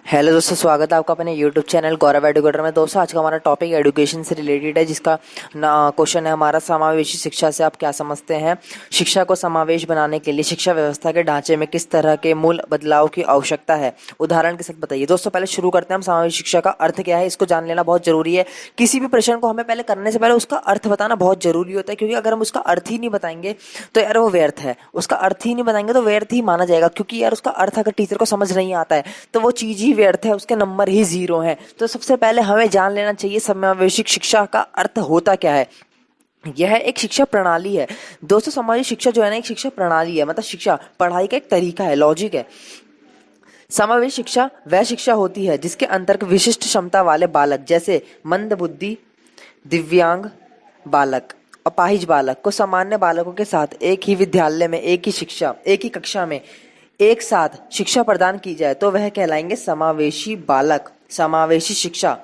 Hello दोस्तों, स्वागत है आपका अपने यूट्यूब चैनल गौरव एडुकेटर में। दोस्तों, आज का हमारा टॉपिक एजुकेशन से रिलेटेड है, जिसका क्वेश्चन है हमारा, समावेशी शिक्षा से आप क्या समझते हैं। शिक्षा को समावेश बनाने के लिए शिक्षा व्यवस्था के ढांचे में किस तरह के मूल बदलाव की आवश्यकता है, उदाहरण के साथ बताइए। दोस्तों, पहले शुरू करते हैं हम। समावेशी शिक्षा का अर्थ क्या है, इसको जान लेना बहुत जरूरी है। किसी भी प्रश्न को हमें पहले करने से पहले उसका अर्थ बताना बहुत जरूरी होता है, क्योंकि अगर हम उसका अर्थ ही नहीं बताएंगे तो यार वो व्यर्थ है। उसका अर्थ ही नहीं बताएंगे तो व्यर्थ ही माना जाएगा, क्योंकि यार उसका अर्थ अगर टीचर को समझ नहीं आता है तो वो चीज ही व्यर्थ है, उसके नंबर ही 0 हैं। तो सबसे पहले हमें जान लेना चाहिए समावेशिक शिक्षा का अर्थ होता क्या है। यह एक शिक्षा प्रणाली है। दोस्तों, समावेशिक शिक्षा जो है ना, एक शिक्षा प्रणाली है, मतलब शिक्षा पढ़ाई का एक तरीका है, लॉजिक है। समावेश शिक्षा वह शिक्षा होती है जिसके अंतर्गत विशिष्ट क्षमता वाले बालक, जैसे मंदबुद्धि, दिव्यांग बालक, अपाहिज बालक को सामान्य बालकों के साथ एक ही विद्यालय में, एक ही कक्षा में एक साथ शिक्षा प्रदान की जाए तो वह कहलाएंगे समावेशी बालक, समावेशी शिक्षा।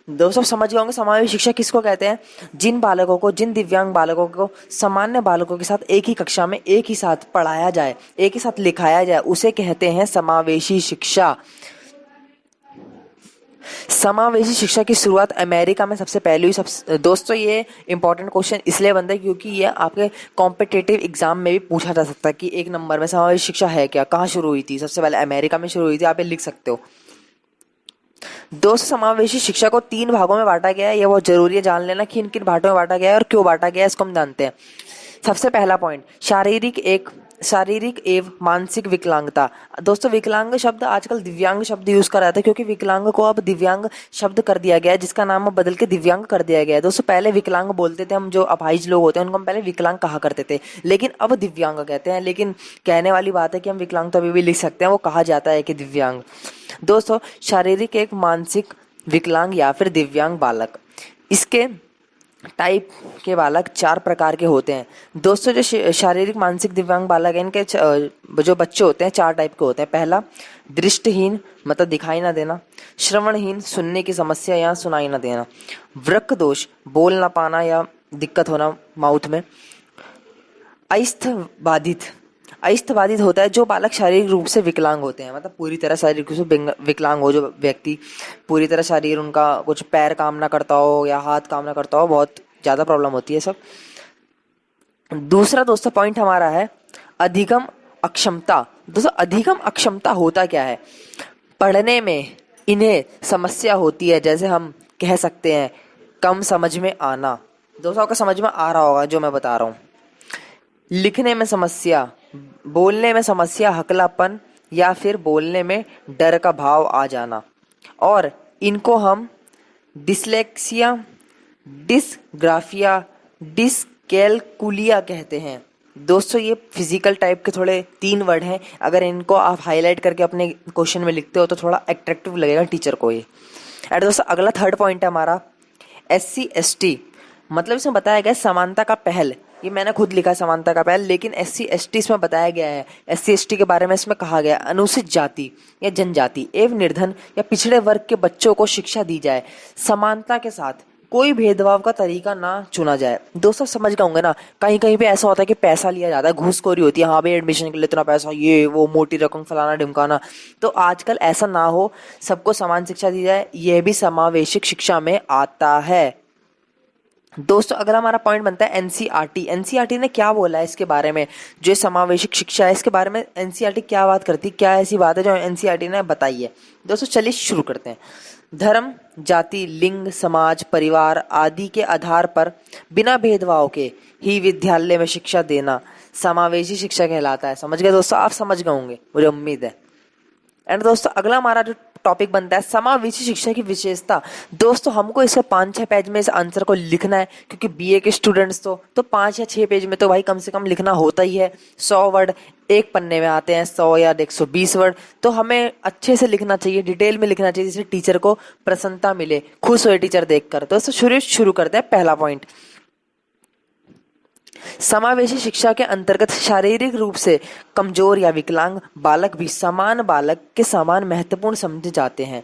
दोस्तों, समझ गए होंगे समावेशी शिक्षा किसको कहते हैं। जिन दिव्यांग बालकों को सामान्य बालकों के साथ एक ही कक्षा में एक ही साथ पढ़ाया जाए, एक ही साथ लिखाया जाए, उसे कहते हैं समावेशी शिक्षा। समावेशी शिक्षा की शुरुआत अमेरिका में सबसे पहले हुई। दोस्तों, ये इंपॉर्टेंट क्वेश्चन इसलिए बनता है क्योंकि ये आपके कॉम्पिटिटिव एग्जाम में भी पूछा जा सकता है कि एक नंबर में समावेशी शिक्षा है क्या, कहाँ शुरू हुई थी। सबसे पहले अमेरिका में शुरू हुई थी, आप ये लिख सकते हो। दोस्तों, समावेशी शिक्षा को 3 भागों में बांटा गया है। ये बहुत जरूरी है जान लेना कि इन किन भागों में बांटा गया है और क्यों बांटा गया है, इसको हम जानते हैं। सबसे पहला पॉइंट, शारीरिक एवं मानसिक विकलांगता। दोस्तों, विकलांग शब्द आजकल दिव्यांग शब्द यूज कर रहा था, क्योंकि विकलांग को अब दिव्यांग शब्द कर दिया गया है, जिसका नाम अब बदल के दिव्यांग कर दिया गया है। दोस्तों, पहले विकलांग बोलते थे हम, जो अपाहिज लोग होते हैं उनको हम पहले विकलांग कहा करते थे, लेकिन अब दिव्यांग कहते हैं। लेकिन कहने वाली बात है कि हम विकलांग तो अभी भी लिख सकते हैं, वो कहा जाता है कि दिव्यांग। दोस्तों, शारीरिक एक मानसिक विकलांग या फिर दिव्यांग बालक, इसके टाइप के बालक 4 प्रकार के होते हैं। दोस्तों, जो शारीरिक मानसिक दिव्यांग बालक है, इनके जो बच्चे होते हैं 4 टाइप के होते हैं। पहला, दृष्टिहीन, मतलब दिखाई ना देना। श्रवणहीन, सुनने की समस्या या सुनाई ना देना। वृक्क दोष, बोल ना पाना या दिक्कत होना माउथ में। अस्थबाधित होता है जो बालक शारीरिक रूप से विकलांग होते हैं, मतलब पूरी तरह शारीरिक रूप से विकलांग हो, जो व्यक्ति पूरी तरह शरीर, उनका कुछ पैर काम ना करता हो या हाथ काम ना करता हो, बहुत ज़्यादा प्रॉब्लम होती है सब। दूसरा दोस्तों पॉइंट हमारा है अधिगम अक्षमता। दोस्तों, अधिगम अक्षमता होता क्या है। पढ़ने में इन्हें समस्या होती है, जैसे हम कह सकते हैं कम समझ में आना। दोस्तों, आपको समझ में आ रहा होगा जो मैं बता रहा हूँ। लिखने में समस्या, बोलने में समस्या, हकलापन या फिर बोलने में डर का भाव आ जाना। और इनको हम डिसलेक्सिया, डिसग्राफिया, डिसकैलकुलिया कहते हैं। दोस्तों, ये फिजिकल टाइप के थोड़े 3 वर्ड हैं। अगर इनको आप हाईलाइट करके अपने क्वेश्चन में लिखते हो तो थोड़ा अट्रैक्टिव लगेगा टीचर को ये। और दोस्तों, अगला 3rd पॉइंट है हमारा SC/ST, मतलब इसमें बताया गया समानता का पहल। ये मैंने खुद लिखा समानता का पहल, लेकिन SC/ST इसमें बताया गया है। SC/ST के बारे में इसमें कहा गया अनुसूचित जाति या जनजाति एवं निर्धन या पिछड़े वर्ग के बच्चों को शिक्षा दी जाए, समानता के साथ कोई भेदभाव का तरीका ना चुना जाए। दोस्तों, समझ गए होंगे ना, कहीं कहीं पे ऐसा होता है कि पैसा लिया जाता है, घूसखोरी होती है। हाँ भाई, एडमिशन के लिए इतना पैसा, ये वो मोटी रकम, फलाना ढिमकाना। तो आजकल ऐसा ना हो, सबको समान शिक्षा दी जाए, यह भी समावेशिक शिक्षा में आता है। दोस्तों, अगला हमारा पॉइंट बनता है एनसीईआरटी ने क्या बोला है इसके बारे में। जो समावेशिक शिक्षा है, इसके बारे में एनसीईआरटी क्या बात करती है, क्या ऐसी बात है जो एनसीईआरटी ने बताई है। दोस्तों, चलिए शुरू करते हैं। धर्म, जाति, लिंग, समाज, परिवार आदि के आधार पर बिना भेदभाव के ही विद्यालय में शिक्षा देना समावेशी शिक्षा कहलाता है। समझ गए दोस्तों, आप समझ गए होंगे, मुझे उम्मीद है। एंड दोस्तों, अगला हमारा जो टॉपिक बनता है समावेशी शिक्षा की विशेषता। दोस्तों, हमको इसके 5-6 पेज में इस आंसर को लिखना है, क्योंकि बीए के स्टूडेंट्स तो 5 या 6 पेज में तो भाई कम से कम लिखना होता ही है। 100 वर्ड एक पन्ने में आते हैं, 100 या 120 वर्ड, तो हमें अच्छे से लिखना चाहिए, डिटेल में लिखना चाहिए, जिससे टीचर को प्रसन्नता मिले, खुश होए टीचर देखकर। दोस्तों, शुरू करते हैं। पहला पॉइंट, समावेशी शिक्षा के अंतर्गत शारीरिक रूप से कमजोर या विकलांग बालक भी समान बालक के समान महत्वपूर्ण समझे जाते हैं।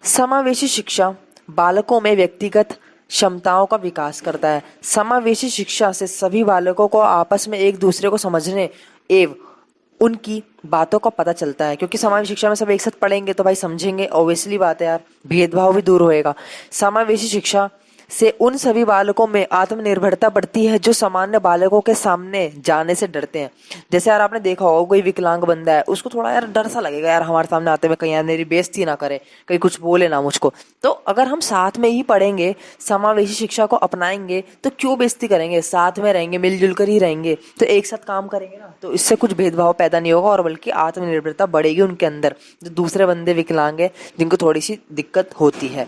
समावेशी शिक्षा बालकों में व्यक्तिगत क्षमताओं का विकास करता है। समावेशी शिक्षा से सभी बालकों को आपस में एक दूसरे को समझने एवं उनकी बातों का पता चलता है, क्योंकि समावेशी शिक्षा में सब एक साथ पढ़ेंगे तो भाई समझेंगे, ऑब्वियसली बात है यार, भेदभाव भी दूर होएगा। समावेशी शिक्षा से उन सभी बालकों में आत्मनिर्भरता बढ़ती है जो सामान्य बालकों के सामने जाने से डरते हैं। जैसे यार आपने देखा होगा कोई विकलांग बंदा है, उसको थोड़ा यार डर सा लगेगा यार हमारे सामने आते हुए, कहीं यार मेरी बेइज्जती ना करे, कहीं कुछ बोले ना मुझको। तो अगर हम साथ में ही पढ़ेंगे, समावेशी शिक्षा को अपनाएंगे, तो क्यों बेइज्जती करेंगे, साथ में रहेंगे, मिलजुल कर ही रहेंगे, तो एक साथ काम करेंगे ना, तो इससे कुछ भेदभाव पैदा नहीं होगा और बल्कि आत्मनिर्भरता बढ़ेगी उनके अंदर, जो दूसरे बंदे विकलांग है जिनको थोड़ी सी दिक्कत होती है।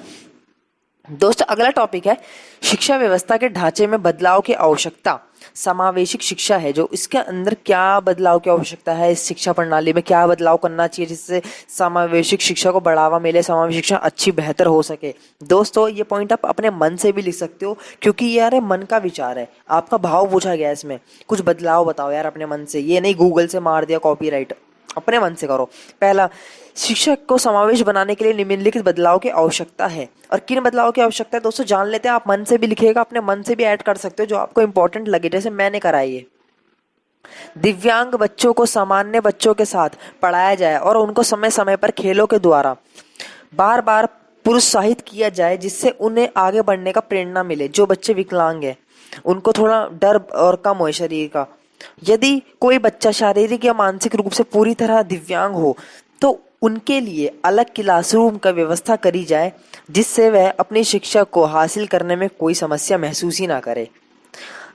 दोस्तों अगला टॉपिक है शिक्षा व्यवस्था के ढांचे में बदलाव की आवश्यकता। समावेशिक शिक्षा है जो, इसके अंदर क्या बदलाव की आवश्यकता है, इस शिक्षा प्रणाली में क्या बदलाव करना चाहिए जिससे समावेशिक शिक्षा को बढ़ावा मिले, समावेशिक शिक्षा अच्छी बेहतर हो सके। दोस्तों ये पॉइंट आप अपने मन से भी लिख सकते हो, क्योंकि ये यार मन का विचार है, आपका भाव पूछा गया है इसमें, कुछ बदलाव बताओ यार अपने मन से, ये नहीं गूगल से मार दिया कॉपीराइट, अपने मन से करो। पहला, शिक्षक को समावेश बनाने के लिए निम्नलिखित बदलाव की आवश्यकता है। और किन बदलाव की आवश्यकता है दोस्तों जान लेते हैं, आप मन से भी लिखिएगा, अपने मन से भी ऐड कर सकते हो जो आपको इंपॉर्टेंट लगे, जैसे मैंने करा ये। दिव्यांग बच्चों को सामान्य बच्चों के साथ पढ़ाया जाए और उनको समय समय पर खेलों के द्वारा बार बार प्रोत्साहित किया जाए, जिससे उन्हें आगे बढ़ने का प्रेरणा मिले। जो बच्चे विकलांग हैं उनको थोड़ा डर और कम हो शरीर का। यदि कोई बच्चा शारीरिक या मानसिक रूप से पूरी तरह दिव्यांग हो तो उनके लिए अलग क्लासरूम का व्यवस्था करी जाए, जिससे वह अपनी शिक्षा को हासिल करने में कोई समस्या महसूस ही ना करे।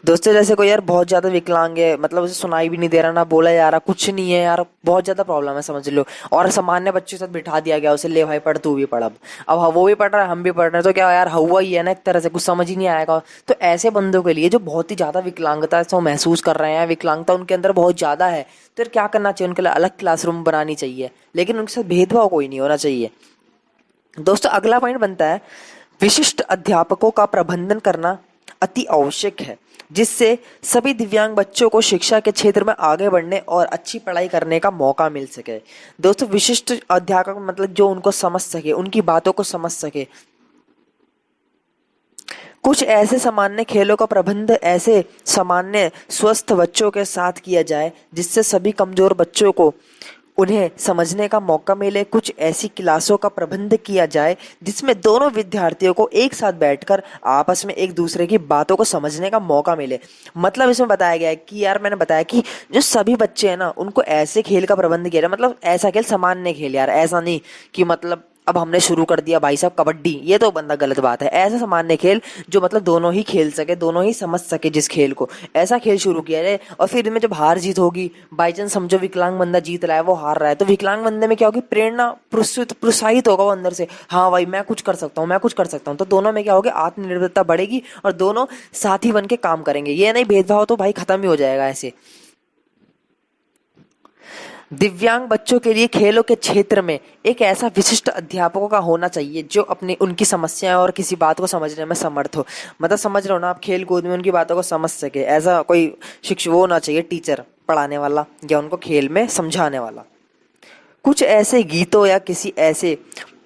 दोस्तों जैसे कोई यार बहुत ज्यादा विकलांग है, मतलब उसे सुनाई भी नहीं दे रहा, ना बोला जा रहा, कुछ नहीं है यार, बहुत ज्यादा प्रॉब्लम है समझ लो, और सामान्य बच्चों के साथ बिठा दिया गया उसे, ले भाई पढ़ तू भी पढ़। अब वो भी पढ़ रहा है हम भी पढ़ रहे हैं, तो क्या यार हुआ ही है ना, एक तरह से कुछ समझ ही नहीं आएगा। तो ऐसे बंदों के लिए जो बहुत ही ज्यादा विकलांगता से महसूस कर रहे हैं, विकलांगता उनके अंदर बहुत ज्यादा है, तो यार क्या करना चाहिए, उनके लिए अलग क्लासरूम बनानी चाहिए, लेकिन उनके साथ भेदभाव कोई नहीं होना चाहिए। दोस्तों अगला पॉइंट बनता है विशिष्ट अध्यापकों का प्रबंधन करना अति आवश्यक है, जिससे सभी दिव्यांग बच्चों को शिक्षा के क्षेत्र में आगे बढ़ने और अच्छी पढ़ाई करने का मौका मिल सके। दोस्तों विशिष्ट अध्यापक मतलब जो उनको समझ सके, उनकी बातों को समझ सके। कुछ ऐसे सामान्य खेलों का प्रबंध ऐसे सामान्य स्वस्थ बच्चों के साथ किया जाए जिससे सभी कमजोर बच्चों को उन्हें समझने का मौका मिले। कुछ ऐसी क्लासों का प्रबंध किया जाए जिसमें दोनों विद्यार्थियों को एक साथ बैठकर आपस में एक दूसरे की बातों को समझने का मौका मिले। मतलब इसमें बताया गया है कि यार मैंने बताया कि जो सभी बच्चे हैं ना उनको ऐसे खेल का प्रबंध किया जाए, मतलब ऐसा खेल सामान्य खेल यार, ऐसा नहीं कि मतलब अब हमने शुरू कर दिया भाई साहब कबड्डी, ये तो बंदा गलत बात है। ऐसा सामान्य खेल जो मतलब दोनों ही खेल सके, दोनों ही समझ सके जिस खेल को, ऐसा खेल शुरू किया जाए। और फिर इनमें जब हार जीत होगी, बाई चांस समझो विकलांग बंदा जीत रहा है वो हार रहा है, तो विकलांग बंदे में क्या होगी, प्रेरणा प्रोत्साहित होगा वो अंदर से, हाँ भाई मैं कुछ कर सकता हूँ, मैं कुछ कर सकता हूँ। तो दोनों में क्या होगा, आत्मनिर्भरता बढ़ेगी और दोनों साथी बन के काम करेंगे। ये नहीं भेदभाव तो भाई खत्म ही हो जाएगा ऐसे। दिव्यांग बच्चों के लिए खेलों के क्षेत्र में एक ऐसा विशिष्ट अध्यापकों का होना चाहिए जो अपनी उनकी समस्याएं और किसी बात को समझने में समर्थ हो। मतलब समझ रहे हो ना आप, खेल कूद में उनकी बातों को समझ सके, ऐसा कोई शिक्षक वो होना चाहिए, टीचर पढ़ाने वाला या उनको खेल में समझाने वाला। कुछ ऐसे गीतों या किसी ऐसे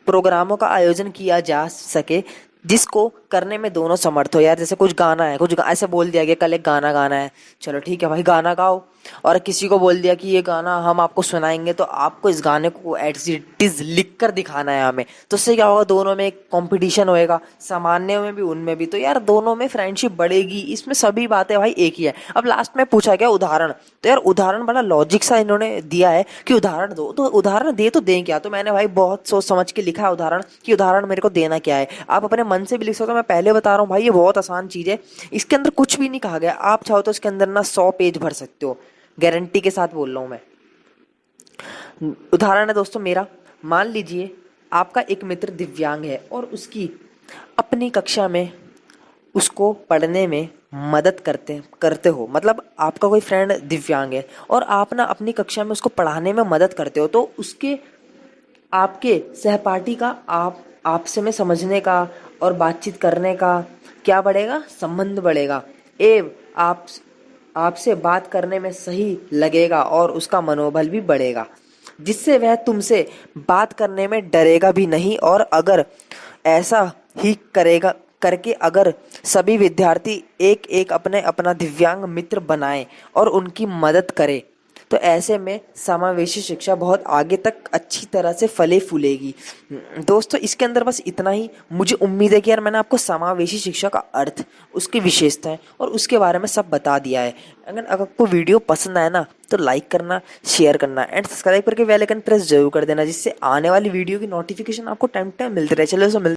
प्रोग्रामों का आयोजन किया जा सके जिसको करने में दोनों समर्थ हो। यार जैसे कुछ गाना है, ऐसे बोल दिया गया कल एक गाना गाना है, चलो ठीक है भाई गाना गाओ, और किसी को बोल दिया कि ये गाना हम आपको सुनाएंगे तो आपको इस गाने को एज इट इज लिख कर दिखाना है हमें। तो उससे क्या होगा, दोनों में एक कंपटीशन होएगा, सामान्य में भी उनमें भी, तो यार दोनों में फ्रेंडशिप बढ़ेगी। इसमें सभी बातें भाई एक ही है। अब लास्ट में पूछा गया उदाहरण, तो यार उदाहरण बड़ा लॉजिक सा इन्होंने दिया है कि उदाहरण दो, तो उदाहरण दे तो दें क्या, तो मैंने भाई बहुत सोच समझ के लिखा है उदाहरण कि उदाहरण मेरे को देना क्या है। आप अपने मन से भी लिख सकते हो, मैं पहले बता रहा हूँ भाई ये बहुत आसान चीज है, इसके अंदर कुछ भी नहीं कहा गया। आप चाहो तो इसके अंदर ना 100 पेज भर सकते हो, गारंटी के साथ बोल रहा हूं मैं। उदाहरण है दोस्तों मेरा, मान लीजिए आपका एक मित्र दिव्यांग है और उसकी अपनी कक्षा में उसको पढ़ने में मदद करते हो, मतलब आपका कोई फ्रेंड दिव्यांग है और आप ना अपनी कक्षा में उसको पढ़ाने में मदद करते हो, तो उसके आपके सहपाठी का आपसे में समझने का और बातचीत करने का क्या बढ़ेगा, संबंध बढ़ेगा। एवं आपसे बात करने में सही लगेगा और उसका मनोबल भी बढ़ेगा, जिससे वह तुमसे बात करने में डरेगा भी नहीं। और अगर ऐसा ही करेगा करके अगर सभी विद्यार्थी एक एक अपना दिव्यांग मित्र बनाएं और उनकी मदद करें तो ऐसे में समावेशी शिक्षा बहुत आगे तक अच्छी तरह से फले फूलेगी। दोस्तों इसके अंदर बस इतना ही। मुझे उम्मीद है कि यार मैंने आपको समावेशी शिक्षा का अर्थ, उसकी विशेषताएं और उसके बारे में सब बता दिया है। अगर आपको वीडियो पसंद आए ना तो लाइक करना, शेयर करना एंड सब्सक्राइब करके बेल आइकन प्रेस जरूर कर देना, जिससे आने वाली वीडियो की नोटिफिकेशन आपको टाइम टाइम मिलती रहे। चलो